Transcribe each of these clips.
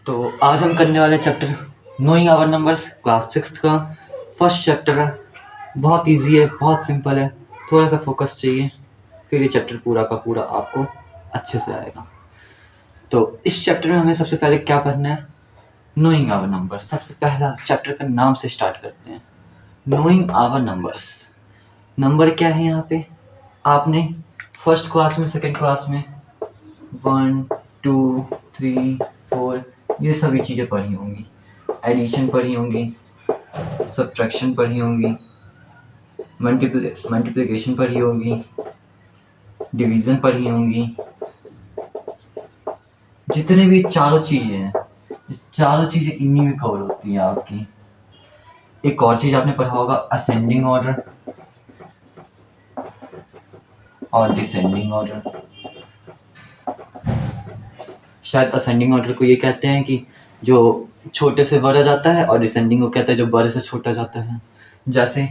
तो आज हम करने वाले chapter knowing our numbers class 6 का फर्स्ट चैप्टर है। बहुत इजी है, बहुत सिंपल है, थोड़ा सा फोकस चाहिए, फिर ये चैप्टर पूरा का पूरा आपको अच्छे से आएगा। तो इस चैप्टर में हमें सबसे पहले क्या पढ़ना है? Knowing our number. सबसे पहला चैप्टर का नाम से स्टार्ट करते हैं, नोइंग आवर नंबर्स। नंबर क्या है यहाँ पे? आपने फर्स्ट क्लास में, सेकेंड क्लास में 1 2 3 4 ये सभी चीज़ें पढ़ी होंगी। एडिशन पढ़ी होंगी, सब्ट्रैक्शन पढ़ी होंगी, मल्टीप्लिकेशन पढ़ी होंगी, डिवीज़न पढ़ी होंगी। जितने भी चारों चीज़ें हैं, इस चारों चीज़ें इन्हीं में कवर होती हैं आपकी। एक और चीज़ आपने पढ़ा होगा, असेंडिंग ऑर्डर और डिसेंडिंग ऑर्डर। शायद असेंडिंग ऑर्डर को ये कहते हैं कि जो छोटे से बड़ा जाता है, और डिसेंडिंग को कहते हैं जो बड़े से छोटा जाता है। जैसे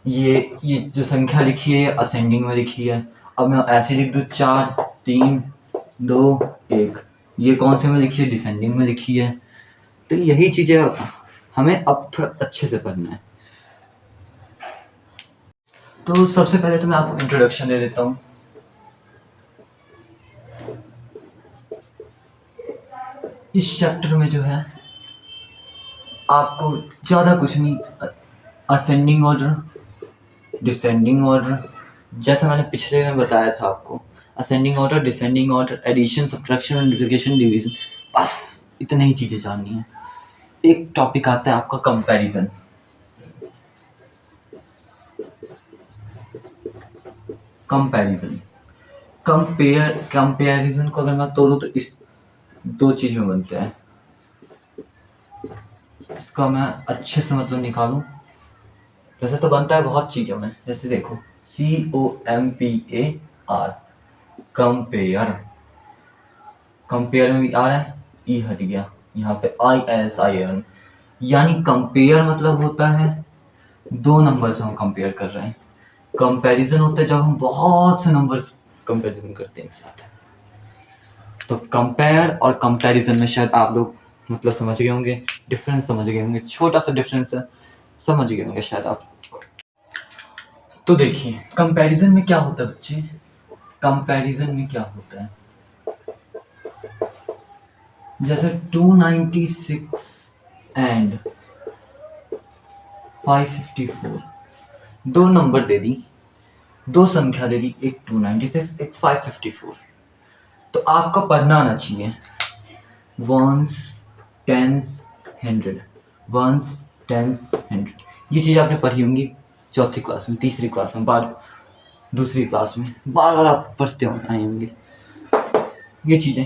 ये जो संख्या लिखी है, ये असेंडिंग में लिखी है। अब मैं ऐसे लिख दूँ 4 3 2 1, ये कौन से में लिखी है? डिसेंडिंग में लिखी है। तो यही चीज़ें हमें अब थोड़ा अच्छे से पढ़ना है। तो सबसे पहले तो मैं आपको इंट्रोडक्शन दे देता हूँ। इस चैप्टर में जो है आपको ज़्यादा कुछ नहीं, असेंडिंग ऑर्डर, डिसेंडिंग ऑर्डर, जैसा मैंने पिछले में बताया था आपको, ascending order, descending order, addition, subtraction, multiplication, division, बस इतनी ही चीज़ें जाननी है। एक टॉपिक आता है आपका कंपैरिजन। कंपैरिजन को अगर मैं तोड़ूं तो इस दो चीज में बनता है। इसका मैं अच्छे से मतलब निकालूं, जैसे तो बनता है बहुत चीजों में। जैसे देखो, COMPAR, कंपेयर। कंपेयर में भी आ रहा है, ई हट गया, यहाँ पे ISIN, यानी कंपेयर मतलब होता है दो नंबर से हम कंपेयर कर रहे हैं। कंपैरिजन होता है जब हम बहुत से नंबर्स कंपैरिजन करते हैं एक साथ। तो कंपेयर और कंपैरिजन में शायद आप लोग मतलब समझ गए होंगे, डिफरेंस समझ गए होंगे, छोटा सा डिफरेंस है, समझ गए होंगे शायद आप। तो देखिए, कंपैरिजन में क्या होता है बच्चे? कंपैरिजन में क्या होता है, जैसे 296 एंड 554, दो नंबर दे दी, दो संख्या दे दी, एक 296 एक 554। तो आपको पढ़ना आना चाहिए वंस, टेंस, 100, वंस, टेंस, 100। ये चीज़ आपने पढ़ी होंगी चौथी क्लास में, तीसरी क्लास में, दूसरी क्लास में, बार बार आप पढ़ते आए होंगे ये चीज़ें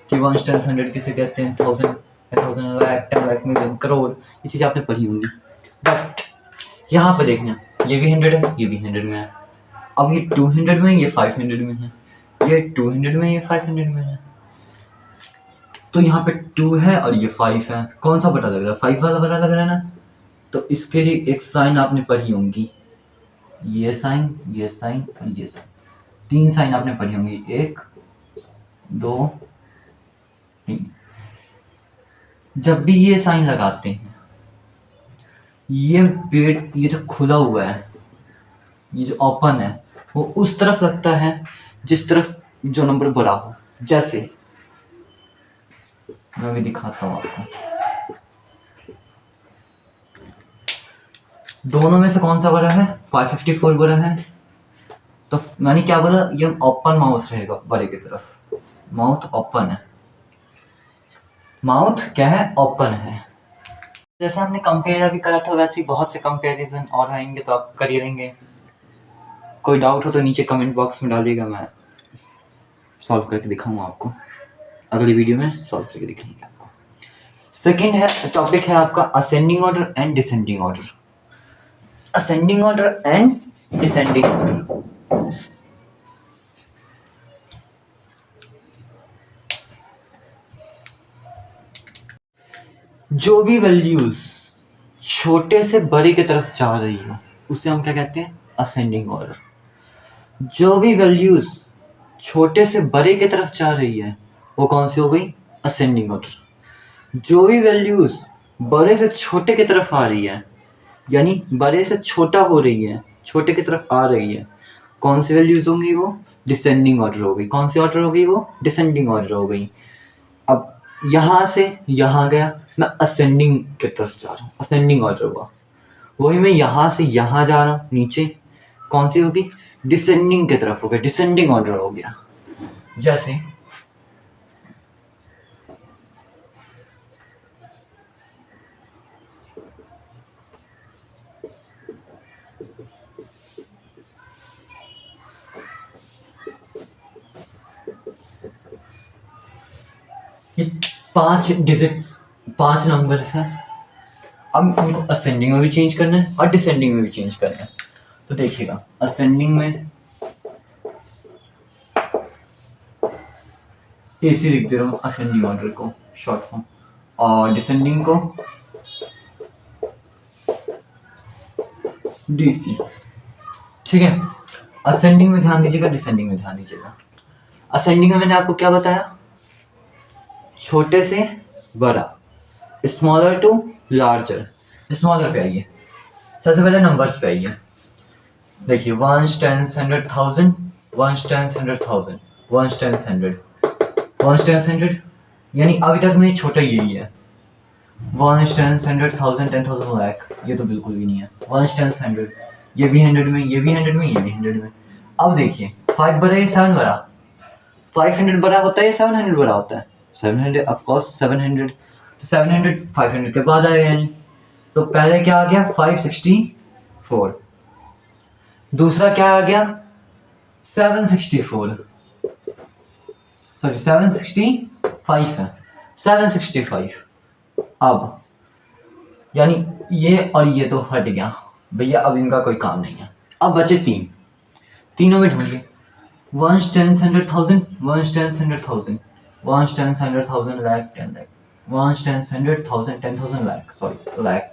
कि वंस, टेंस, 100 किसे कहते हैं, 1000, 1000, 10 लाख, मिलियन, करोड़, ये चीज़ें आपने पढ़ी होंगी। बट यहाँ पे देखना, ये भी 100 है, ये भी 100 में है। अब ये 200 में, ये 500 में है, ये 200 में, ये 500 में है। तो यहाँ पे 2 है और ये 5 है, कौन सा बड़ा लग रहा है? 5 वाला बड़ा लग रहा है ना। तो इसके लिए एक साइन आपने पढ़ी होंगी, ये साइन और ये साइन, तीन साइन आपने पढ़ी होंगी, 1 2 3। जब भी ये साइन लगाते हैं, ये पेड़, ये जो खुला हुआ है, ये जो ओपन है, वो उस तरफ लगता है जिस तरफ जो नंबर बड़ा हो। जैसे मैं भी दिखाता हूँ आपको, दोनों में से कौन सा बड़ा है? 554 बड़ा है। तो मैंने क्या बोला, ये ओपन माउथ रहेगा बड़े की तरफ, माउथ ओपन है, माउथ क्या है? ओपन है। जैसे हमने कंपेयर अभी करा था, वैसे ही बहुत से कंपैरिजन और आएंगे, तो आप कर ही लेंगे। कोई डाउट हो तो नीचे कमेंट बॉक्स में डालिएगा, मैं सॉल्व करके दिखाऊंगा आपको, अगली वीडियो में सॉल्व करके दिखाएंगे आपको। सेकेंड है टॉपिक है आपका ascending order and descending order. Ascending order and descending order. जो भी वैल्यूज छोटे से बड़े की तरफ जा रही हो, उसे हम क्या कहते हैं? Ascending order. जो भी वैल्यूज छोटे से बड़े की तरफ जा रही है, वो कौन सी हो गई? Ascending order. जो भी वैल्यूज बड़े से छोटे की तरफ आ रही है, यानी बड़े से छोटा हो रही है, छोटे की तरफ आ रही है, कौन सी वैल्यूज होंगी? वो डिसेंडिंग ऑर्डर हो गई। कौन सी ऑर्डर हो गई? वो डिसेंडिंग ऑर्डर हो गई। अब यहाँ से यहाँ गया, मैं असेंडिंग की तरफ जा रहा हूँ, असेंडिंग ऑर्डर हुआ। वही मैं यहाँ से यहाँ जा रहा हूँ नीचे, कौन सी होगी? डिसेंडिंग की तरफ हो गया, डिसेंडिंग ऑर्डर हो गया। जैसे ये 5 डिजिट 5 नंबर है, अब उनको असेंडिंग में भी चेंज करना है और डिसेंडिंग में भी चेंज करना है। तो देखिएगा, असेंडिंग में AC लिख दे रहा हूँ, असेंडिंग ऑर्डर को शॉर्ट फॉर्म, और डिसेंडिंग को DC। ठीक है, असेंडिंग में ध्यान दीजिएगा, डिसेंडिंग में ध्यान दीजिएगा। असेंडिंग में मैंने आपको क्या बताया? छोटे से बड़ा, स्मॉलर टू लार्जर। स्मॉलर पे आइए, सबसे पहले नंबर्स पे आइए। देखिए, 1s 10s 100,000, 1s 10s 100,000, 1s 10s 100, 1s 10s 100, यानी अभी तक में छोटा यही है। 1s 10s 100,000 10,000 लाख, ये तो बिल्कुल भी नहीं है। 1s 10s 100, ये भी 100 में, ये भी 100 में, ये भी 100 में। अब देखिए, 5 बड़ा या 7 बड़ा? 500 बड़ा होता है या 700 बड़ा होता है? 700, ऑफ कोर्स 700। तो 700 500 के बाद आएगा, यानी तो पहले क्या आ गया? 564। दूसरा क्या आ गया? 764, सॉरी 765 है, 765। अब यानी ये और ये तो हट गया भैया, अब इनका कोई काम नहीं है। अब बचे 3, तीनों में ढूंढिए। 1s 10s 100,000, 1s 10s 100,000, 1s 10s 100,000 lakh 10 lakh, 1s 10s 100,000 10,000 lakh, sorry lakh.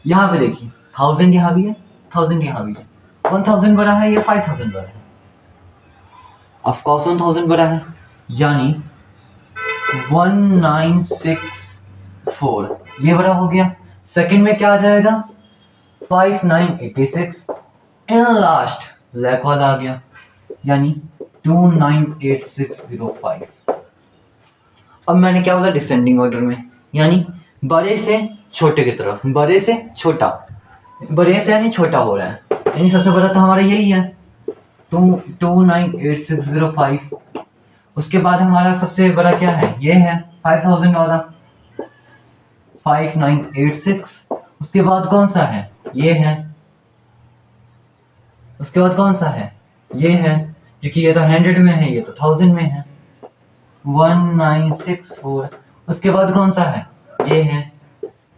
यहाँ पे देखिए, 1000 यहाँ भी है, 1000 यहाँ भी है। 1000 बड़ा है या 5000 बड़ा है? ऑफ कोर्स 1000 बड़ा है, यानी 1964 ये बड़ा हो गया। सेकंड में क्या आ जाएगा? 5986, इन लास्ट लैक वाला आ गया, यानी 298605। अब मैंने क्या बोला? डिसेंडिंग ऑर्डर में, यानी बड़े से छोटे की तरफ, बड़े से छोटा, बड़े से यानी छोटा हो रहा है, यानी सबसे बड़ा तो हमारा यही है, 298605। उसके बाद हमारा सबसे बड़ा क्या है? ये है 5000 वाला, 5986। उसके बाद कौन सा है? ये है। उसके बाद कौन सा है? ये है, क्योंकि ये तो 100 में है, ये तो 1000 में है, 1964। उसके बाद कौन सा है? ये है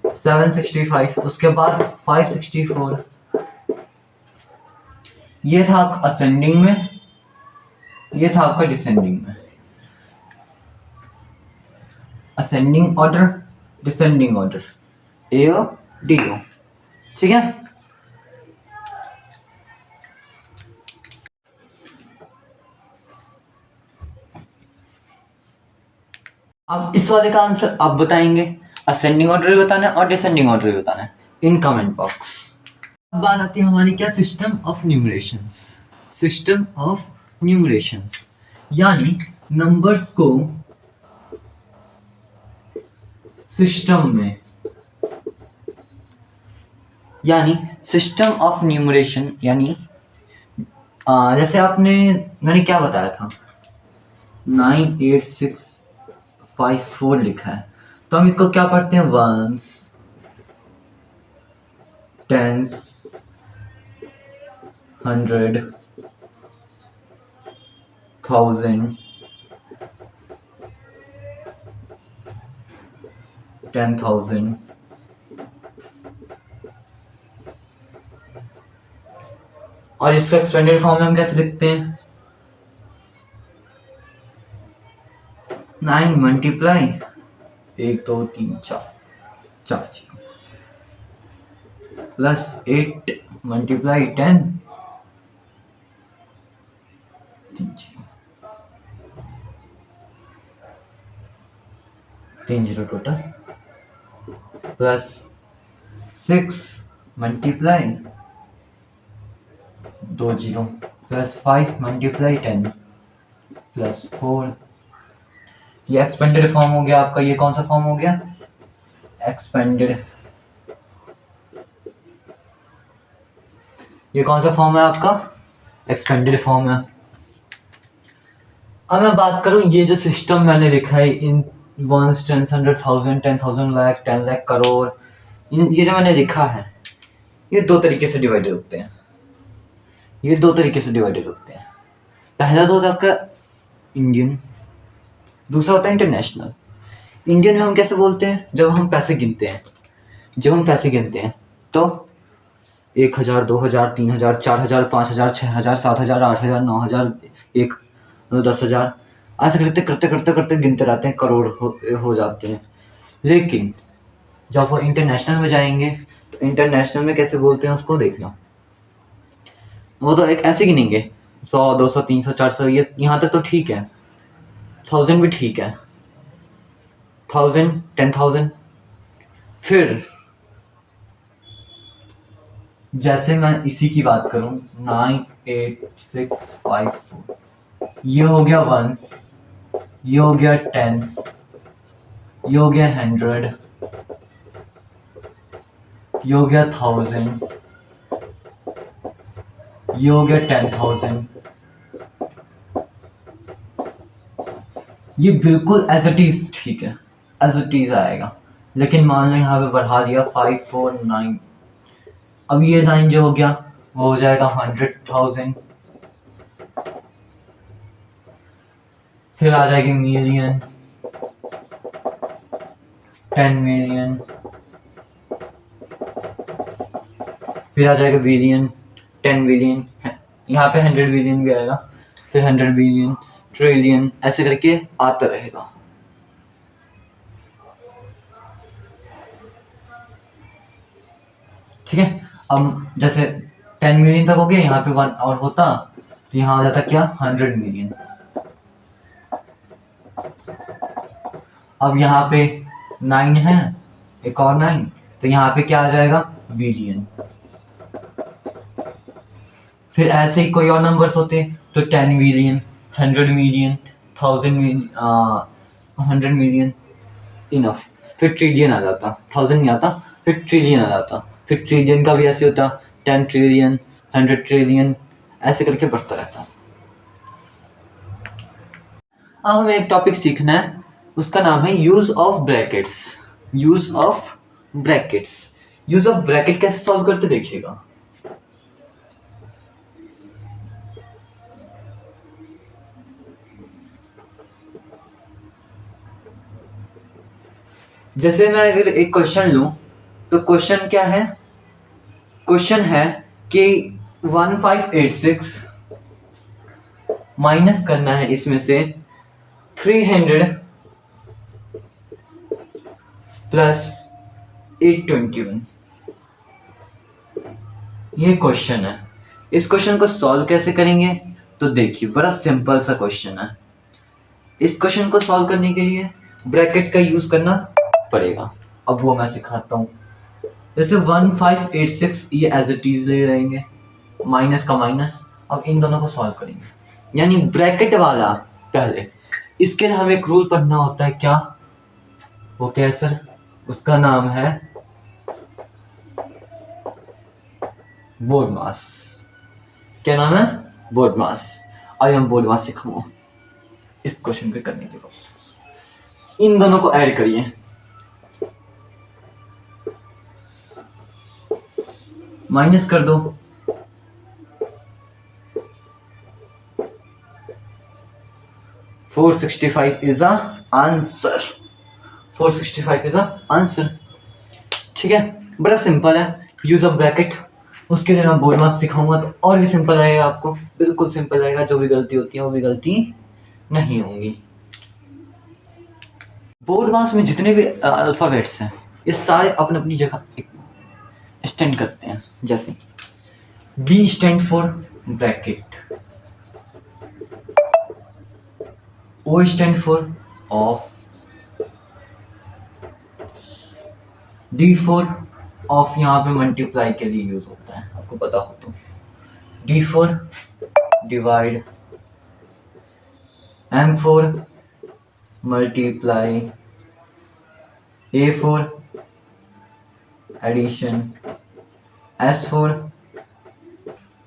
765। उसके बाद 564। ये था आपका असेंडिंग में, ये था आपका डिसेंडिंग में। Ascending order, descending order, AO DO। ठीक है, अब इस वाले का आंसर आप बताएंगे। असेंडिंग ऑर्डर भी बताना है और डिसेंडिंग ऑर्डर भी बताना है इन कमेंट बॉक्स। अब बात आती है हमारी क्या? System of numerations. System of numerations यानी नंबर्स को सिस्टम में, यानी सिस्टम ऑफ न्यूमरेशन, यानी जैसे आपने, मैंने क्या बताया था? 98654 लिखा है, तो हम इसको क्या पढ़ते हैं? 1s 10s 100 1000 10,000। और इसका एक्सपेंडेड फॉर्म में हम कैसे लिखते हैं? 9 multiply 1 2 3 4 4 plus 8 multiply 10 3 3 zero total, plus 6 multiply 2 zero, plus 5 multiply 10 plus 4। ये एक्सपेंडेड फॉर्म हो गया आपका। ये कौन सा फॉर्म हो गया? एक्सपेंडेड। ये कौन सा फॉर्म है आपका? एक्सपेंडेड फॉर्म है। अब मैं बात करूं, ये जो सिस्टम मैंने लिखा है इन वंस, टेंस, 100,000, 10,000, लाख, 10 लाख, करोड़, ये जो मैंने लिखा है, ये दो तरीके से डिवाइडेड होते हैं। ये दो तरीके से डिवाइडेड होते हैं। पहला तो होता है आपका इंडियन, दूसरा होता है इंटरनेशनल। इंडियन में हम कैसे बोलते हैं? जब हम पैसे गिनते हैं, तो 1,000, 2,000, 3,000, 4,000, 5,000, 6,000, 7,000, 8,000, 9,000, 1, 10,000, ऐसे करते करते करते करते गिनते रहते हैं, करोड़ हो जाते हैं। लेकिन जब वो इंटरनेशनल में जाएंगे तो इंटरनेशनल में कैसे बोलते हैं उसको देखना। वो तो एक ऐसे गिनेंगे 100, 200, 300, 400, ये यहाँ तक तो ठीक है। 1000 भी ठीक है, 1000, 10,000। फिर जैसे मैं इसी की बात करूं, 98654, ये हो गया वंस, ये हो गया टेंस, ये हो गया 100, ये हो गया 1000, ये हो गया 10,000। ये बिल्कुल एज इट इज ठीक है, एज इट इज आएगा। लेकिन मान लो यहाँ पे बढ़ा दिया 549, अब ये 9 जो हो गया वो हो जाएगा 100,000। फिर आ जाएगी मिलियन, 10 मिलियन, फिर आ जाएगा बिलियन, 10 बिलियन, यहाँ पे 100 बिलियन भी आएगा, फिर 100 बिलियन, ट्रिलियन, ऐसे करके आता रहेगा। ठीक है। अब जैसे 10 मिलियन तक हो गया, यहाँ पे 1 और होता तो यहाँ आ जाता क्या? 100 मिलियन। अब यहाँ पे 9 है, एक और 9, तो यहाँ पे क्या आ जाएगा? बिलियन। फिर ऐसे ही कोई और नंबर्स होते तो 10 million, 100 million, 1000 million, 100 million, enough. फिर ट्रिलियन आ जाता, 1000 नहीं आता, फिर ट्रिलियन आ जाता। फिर ट्रिलियन का भी ऐसे होता, 10 ट्रिलियन, 100 ट्रिलियन, ऐसे करके बढ़ता रहता। अब हमें एक टॉपिक सीखना है, उसका नाम है use of brackets. Use of brackets. Use of bracket कैसे सॉल्व करते देखिएगा। जैसे मैं अगर एक क्वेश्चन लूं तो क्वेश्चन क्या है? क्वेश्चन है कि 1586 माइनस करना है इसमें से 300 प्लस 821। ये क्वेश्चन है। इस क्वेश्चन को सॉल्व कैसे करेंगे? तो देखिए, बड़ा सिंपल सा क्वेश्चन है। इस क्वेश्चन को सॉल्व करने के लिए ब्रैकेट का यूज करना पड़ेगा। अब वो मैं सिखाता हूँ। जैसे 1586 ये एज इट इज ले रहेंगे, माइनस का माइनस। अब इन दोनों को सॉल्व करेंगे, यानी ब्रैकेट वाला पहले। इसके लिए हमें एक रूल पढ़ना होता है। क्या वो? क्या है सर? उसका नाम है बोडमास। क्या नाम है? बोडमास। आज हम बोडमास सिखाऊंगा इस क्वेश्चन पे करने के बाद। इन दोनों को ऐड करिए, माइनस कर दो, $465 is the answer। 465 is the answer। ठीक है, बड़ा सिंपल है। यूज ऑफ ब्रैकेट, उसके लिए मैं बोडमास सिखाऊंगा तो और भी सिंपल आएगा आपको, बिल्कुल सिंपल आएगा। जो भी गलती होती है वो भी गलती नहीं होंगी। बोडमास में जितने भी अल्फाबेट्स हैं ये सारे अपनी अपनी जगह स्टैंड करते हैं। जैसे B stand for bracket, O stand for of, D4 of यहाँ पे मल्टीप्लाई के लिए यूज होता है, आपको पता हो तो। D4 divide M4 multiply A4 addition S4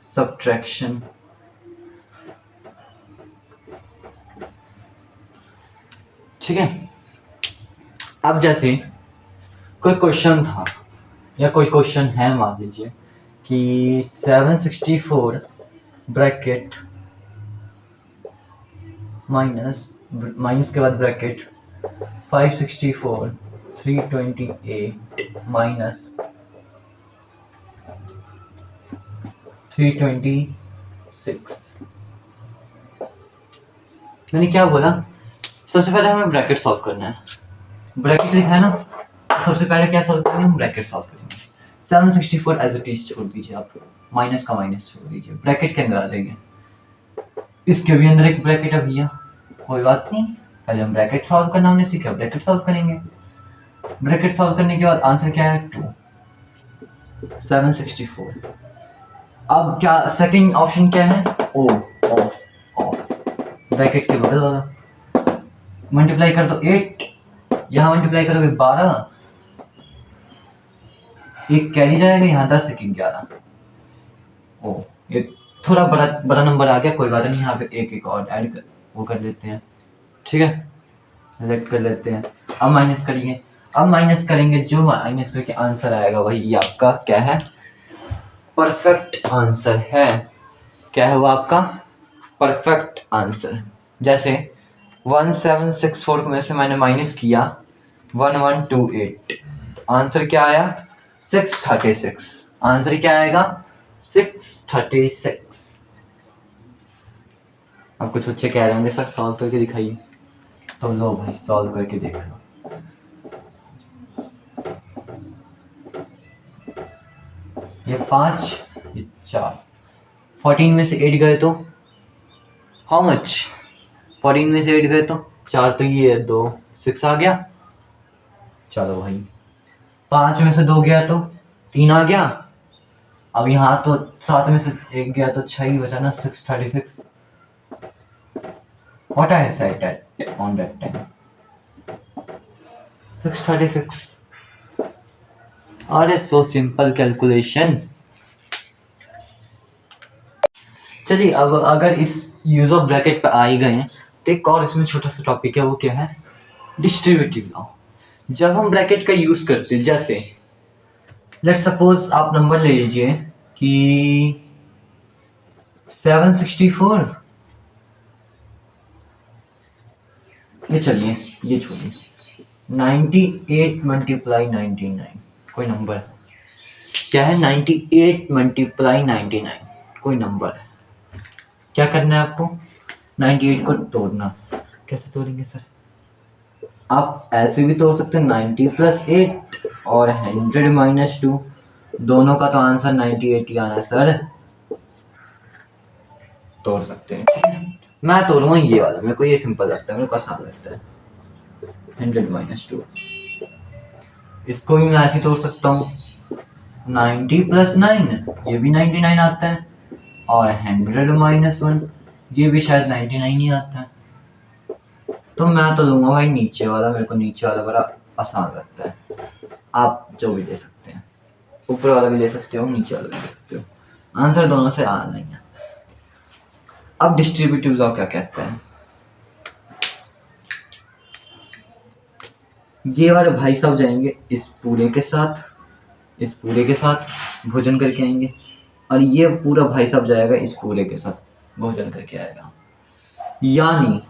subtraction. ठीक है। अब जैसे कोई क्वेश्चन था या कोई क्वेश्चन है, मान लीजिए कि 764 ब्रैकेट माइनस के बाद ब्रैकेट 564 328 माइनस 326। मैंने क्या बोला, सबसे पहले हमें ब्रैकेट सॉल्व करना है। ब्रैकेट लिखा है ना, सबसे पहले क्या सॉल्व करेंगे, हम ब्रैकेट सॉल्व करेंगे। 764 एज इट इज छोड़ दीजिए, आप माइनस का माइनस छोड़ दीजिए, ब्रैकेट के अंदर आ जाइए। इसके भी अंदर एक ब्रैकेट है भैया, कोई बात नहीं, पहले हम ब्रैकेट सॉल्व करना हमने सीखा, ब्रैकेट सॉल्व करेंगे। ब्रैकेट सॉल्व करने के बाद आंसर क्या है 2 764। अब क्या सेकंड ऑप्शन क्या है, ओ ऑफ ऑफ ब्रैकेट के बगल वाला, मल्टीप्लाई कर दो 8, यहाँ मल्टीप्लाई करोगे 12, एक कैरी जाएगा, यहाँ 10 एक 11। ओ ये थोड़ा बड़ा नंबर आ गया, कोई बात नहीं, यहाँ पे एक और ऐड कर वो कर लेते हैं। ठीक है, सेलेक्ट कर लेते हैं। अब माइनस करिए, अब माइनस करेंगे, जो माइनस करके आंसर आएगा वही आपका क्या है, परफेक्ट आंसर है। क्या है वो आपका परफेक्ट आंसर। जैसे 1764 में से मैंने माइनस किया 1128, तो आंसर क्या आया 636। आंसर क्या आएगा 636। अब कुछ बच्चे कह रहे होंगे सर सॉल्व करके दिखाइए, तो लो भाई सॉल्व करके देख लो। ये 5 ये 4, 14 में से 8 गए तो हाउ मच, 14 में से 8 गए तो 4, तो ये 2 6 आ गया। चलो भाई 5 में से 2 गया तो 3 आ गया। अब यहाँ तो 7 में से 1 गया तो 6 ही बचा ना, 636। What I said that on that time 636। अरे सो सिंपल कैलकुलेशन। चलिए अब अगर इस यूज ऑफ ब्रैकेट पे आ ही गए हैं तो एक और इसमें छोटा सा टॉपिक है, वो क्या है डिस्ट्रीब्यूटिव लॉ। जब हम ब्रैकेट का यूज करते हैं, जैसे लेट सपोज आप नंबर ले लीजिए कि 764, ये चलिए ये छोड़िए, 98 मल्टीप्लाई 99 कोई नंबर है, क्या है 98 मल्टीप्लाई 99 कोई नंबर है। क्या करना है आपको 98 को तोड़ना। कैसे तोड़ेंगे सर, आप ऐसे भी तोड़ सकते हैं 90 + 8 और 100 - 2, दोनों का तो आंसर 98 ही आना है सर। तोड़ सकते हैं, ठीक है। मैं तोड़ूंगा ये वाला, मेरे को ये सिंपल लगता है, मेरे को आसान लगता है 100 - 2। इसको भी मैं ऐसे तोड़ सकता हूँ 90 + 9, ये भी 99 आता है, और 100 - 1 ये भी शायद 99 ही आता है। तो मैं तो लूंगा भाई नीचे वाला, मेरे को नीचे वाला बड़ा आसान लगता है। आप जो भी ले सकते हैं, ऊपर वाला भी ले सकते हो, नीचे वाला भी ले सकते हो, आंसर दोनों से आ नहीं है। अब डिस्ट्रीब्यूटिव लॉ क्या कहता है, ये वाले भाई साहब जाएंगे इस पूरे के साथ, इस पूरे के साथ भोजन करके आएंगे, और ये पूरा भाई साहब जाएगा इस पूरे के साथ भोजन करके आएगा। यानी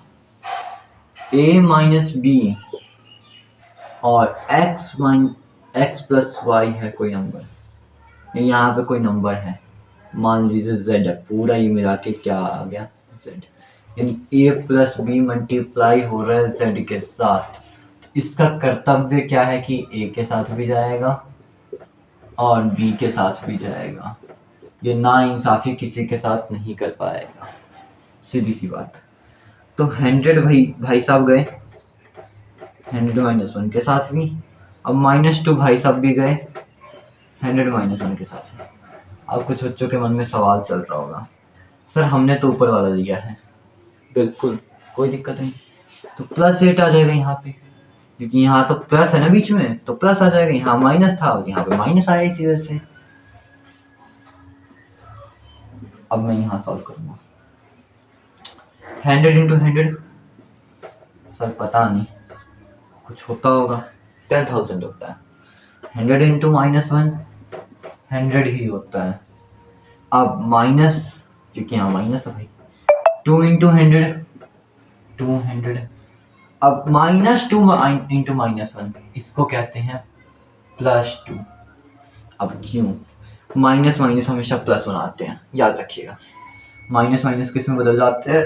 a - b और x + y है कोई नंबर, यहाँ पे कोई नंबर है, मान लीजिए z है, पूरा ये मिला के क्या आ गया z, यानी a + b मल्टीप्लाई हो रहा है z के साथ। इसका कर्तव्य क्या है कि a के साथ भी जाएगा और b के साथ भी जाएगा। ये नाइंसाफी किसी के साथ नहीं कर पाएगा, सीधी सी बात। तो 100 भाई साहब गए 100 - 1 के साथ भी, अब -2 भाई साहब भी गए 100 - 1 के साथ। अब कुछ बच्चों के मन में सवाल चल रहा होगा, सर हमने तो ऊपर वाला लिया है। बिल्कुल कोई दिक्कत नहीं, तो +8 आ जाएगा यहाँ पे, क्योंकि यहाँ तो प्लस है ना बीच में, तो प्लस आ जाएगा। यहाँ माइनस था, यहाँ पे माइनस आया इसी वजह से। अब मैं यहाँ सॉल्व करूँगा 100 × 100, सर पता नहीं, कुछ होता होगा, 10,000 होता है। 100 × -1 100 ही होता है। अब माइनस, क्योंकि यहाँ माइनस है भाई, 2 × 100 200। अब -2 × -1 इसको कहते हैं +2। अब क्यों माइनस माइनस हमेशा प्लस बनाते हैं, याद रखिएगा। माइनस माइनस किस में बदल जाते हैं,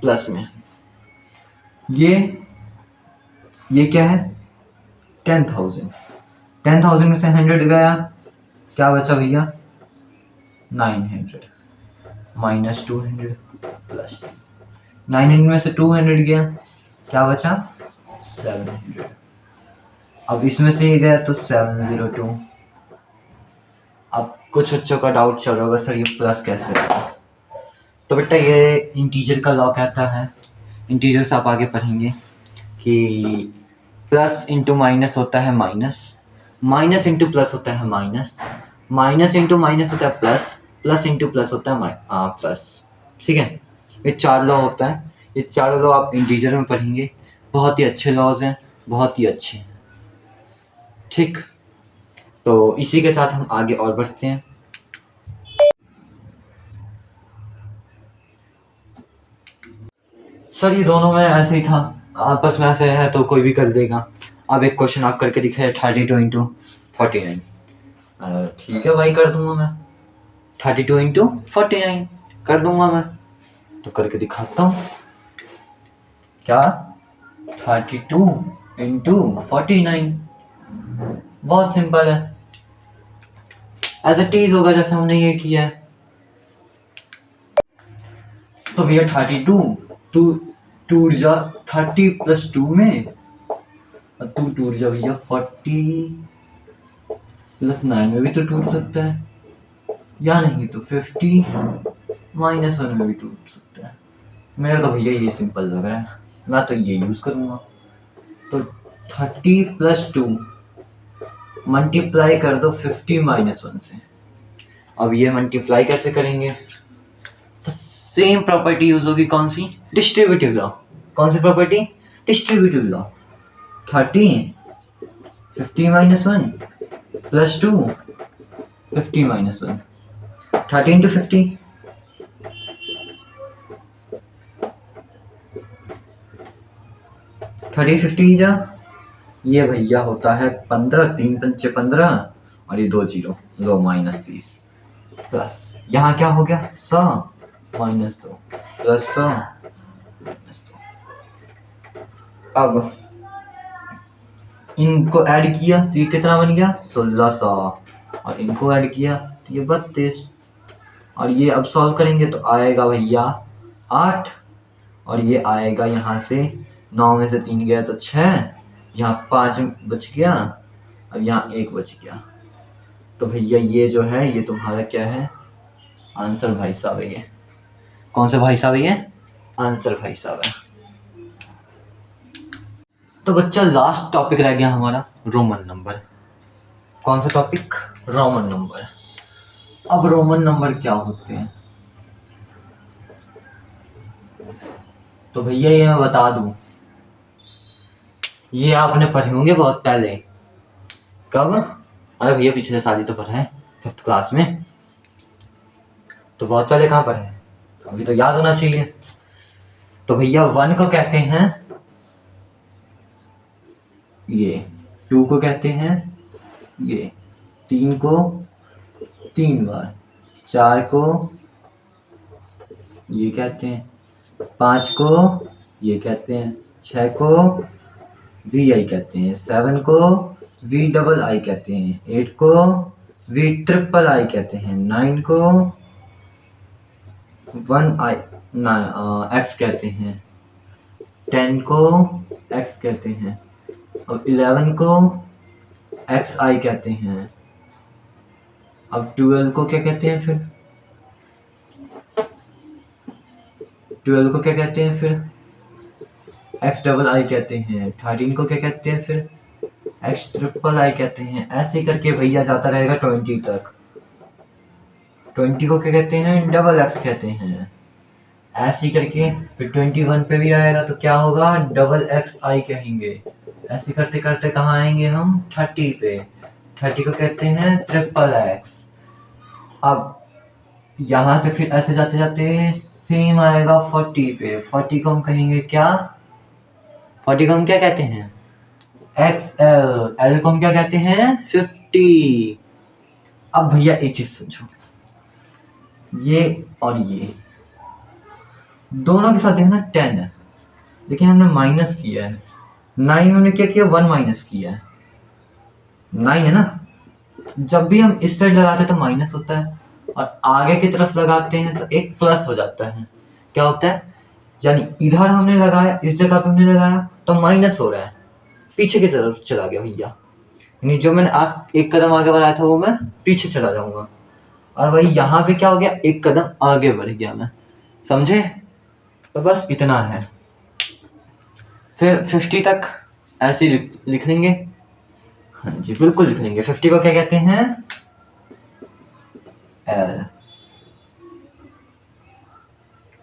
प्लस में। ये क्या है, 10,000। 10,000 में से 100 गया, क्या बचा भैया, 900 -200 +2। 900 में से 200 गया, क्या बचा, 700। अब इसमें से ये गया तो 702। अब कुछ बच्चों का डाउट चल रहा होगा, सर ये प्लस कैसे होगा। तो बेटा ये इंटीजर का लॉ कहता है, इंटीजर से आप आगे पढ़ेंगे कि प्लस इंटू माइनस होता है माइनस, माइनस इंटू प्लस होता है माइनस, माइनस इंटू माइनस होता है प्लस, प्लस इंटू प्लस होता है प्लस। ठीक है, ये 4 लॉ होता है। ये 4 लॉ आप इंटीजर में पढ़ेंगे, बहुत ही अच्छे लॉज हैं, बहुत ही अच्छे। ठीक, तो इसी के साथ हम आगे और बढ़ते हैं। सर ये दोनों में ऐसे ही था, आपस में ऐसे है तो कोई भी कर देगा। अब एक क्वेश्चन आप करके दिखाए 32 × 49। ठीक है भाई, कर दूंगा मैं 32 × 49 कर दूंगा मैं, तो करके दिखाता हूँ। क्या 32 × 49, बहुत सिंपल है, एज ए टीज होगा जैसे हमने ये किया है। तो भैया 32 टूट जा 30 + 2 में, और 2 टूट जा भैया 40 + 9 में भी तो टूट सकता है, या नहीं तो 50 - 1 में भी टूट सकता है। मेरा तो भैया ये सिंपल लग रहा है, मैं तो ये यूज करूंगा। तो 30 + 2 मल्टीप्लाई कर दो 50 - 1 से। अब ये मल्टीप्लाई कैसे करेंगे, तो सेम प्रॉपर्टी यूज होगी, कौन सी, डिस्ट्रीब्यूटिव लॉ। कौन सी प्रॉपर्टी, डिस्ट्रीब्यूटिव लॉ। 30 50 - 1 + 2 50 - 1, 30 × 50 30 50 जा, ये भैया होता है 15, 3 × 5 = 15, और ये 2 0 लो -30 प्लस, यहाँ क्या हो गया 100 - 2 + 100 - 2। अब इनको ऐड किया तो ये कितना बन गया 1600, और इनको ऐड किया तो ये 32, और ये अब सॉल्व करेंगे तो आएगा भैया 8, और ये आएगा यहाँ से 9 में से 3 गया तो 6, यहाँ 5 बच गया, अब यहाँ 1 बच गया। तो भैया ये जो है ये तुम्हारा क्या है, आंसर भाई साहब है ये। कौन सा भाई साहब है ये, आंसर भाई साहब है। तो बच्चा लास्ट टॉपिक रह गया हमारा रोमन नंबर। कौन सा टॉपिक, रोमन नंबर। अब रोमन नंबर क्या होते हैं, तो भैया ये मैं बता दूं, ये आपने पढ़े होंगे बहुत पहले। कब, अरे भैया पिछले साल ही तो पढ़ा है 5th क्लास में, तो बहुत पहले कहाँ पढ़े हैं, अभी तो याद होना चाहिए। तो भैया 1 को कहते हैं ये, 2 को कहते हैं ये, 3 को 3 बार, 4 को ये कहते हैं, 5 को ये कहते हैं, 6 को VI कहते हैं, 7 को VII कहते हैं, 8 को VIII कहते हैं, 9 को 1I X कहते हैं, 10 को X कहते हैं, और 11 को एक्स आई कहते हैं। अब 12 को क्या कहते हैं फिर? 12 को क्या कहते हैं फिर? एक्स डबल आई कहते हैं। 13 को क्या कहते हैं फिर? एक्स ट्रिपल आई कहते हैं। ऐसे करके भैया जाता रहेगा 20 तक। 20 को क्या कहते हैं? डबल एक्स कहते हैं। ऐसे करके फिर 21 पे भी आएगा तो क्या होगा? डबल एक्स आई कहेंगे। ऐसे करते करते कहाँ आएंगे हम? 30 पे। 30 को कहते हैं ट्रिपल एक्स। अब यहाँ से फिर ऐसे जाते जाते सेम आएगा 40 पे। 40 को हम कहेंगे क्या? 40 को हम क्या कहते हैं? X L. एल को हम क्या कहते हैं? 50। अब भैया एक चीज समझो, ये और ये दोनों के साथ देखना 10 है, लेकिन हमने माइनस किया है। 9 में हमने क्या किया? 1 माइनस किया है। 9 है ना, जब भी हम इस साइड लगाते हैं तो माइनस होता है, और आगे की तरफ लगाते हैं तो एक प्लस हो जाता है। क्या होता है? यानी इधर हमने लगाया, इस जगह पे हमने लगाया तो माइनस हो रहा है, पीछे की तरफ चला गया भैया। यानी जो मैंने एक कदम आगे बढ़ाया था वो मैं पीछे चला जाऊंगा, और वही यहाँ पे क्या हो गया? एक कदम आगे बढ़ गया मैं। समझे? तो बस इतना है। फिर 50 तक ऐसे लिख लेंगे। हाँ जी बिल्कुल लिख लेंगे। 50 को क्या कहते हैं? एल।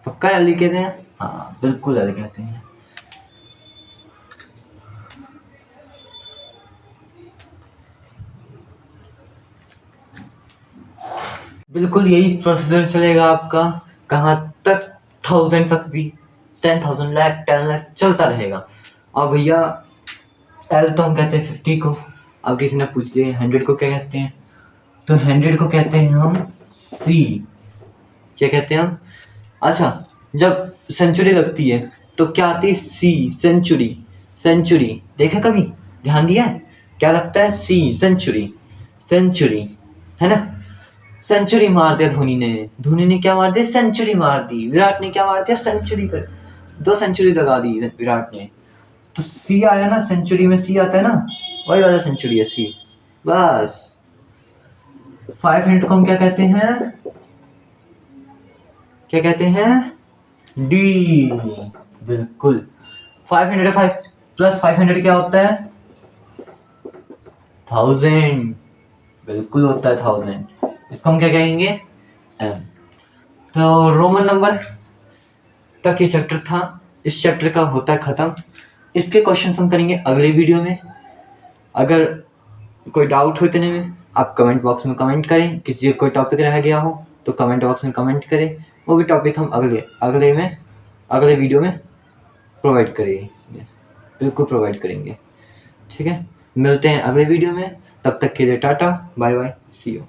पक्का एल लिख देते हैं? हाँ बिल्कुल एल कहते हैं। बिल्कुल यही प्रोसीजर चलेगा आपका। कहाँ तक? 1000 तक भी, 10,000 लाख 10 लाख चलता रहेगा। और भैया एल तो हम कहते हैं 50 को। अब किसी ने पूछ लिया 100 को क्या कहते हैं, तो 100 को कहते हैं हम सी। क्या कहते हैं हम? अच्छा, जब सेंचुरी लगती है तो क्या आती है? सी। सेंचुरी। सेंचुरी देखा कभी? ध्यान दिया है? क्या लगता है? सी। सेंचुरी। सेंचुरी है ना? सेंचुरी मार दिया धोनी ने। धोनी ने क्या मार दिया? सेंचुरी मार दी। विराट ने क्या मार दिया? सेंचुरी कर 2 सेंचुरी लगा दी विराट ने। तो सी आया ना, सेंचुरी में सी आता है ना, वही वाला सेंचुरी है सी। बस 500 को हम क्या कहते हैं? क्या कहते हैं? डी। बिल्कुल। 505 प्लस 500 क्या होता है? 1000। बिल्कुल होता है 1000। इसको हम क्या कहेंगे? एम। तो रोमन नंबर तक ये चैप्टर था। इस चैप्टर का होता है खत्म। इसके क्वेश्चन हम करेंगे अगले वीडियो में। अगर कोई डाउट हो इतने में, आप कमेंट बॉक्स में कमेंट करें। किसी कोई टॉपिक रह गया हो तो कमेंट बॉक्स में कमेंट करें, वो भी टॉपिक हम अगले वीडियो में प्रोवाइड करेंगे। बिल्कुल प्रोवाइड करेंगे। ठीक है, मिलते हैं अगले वीडियो में। तब तक के लिए tata bye bye, see you.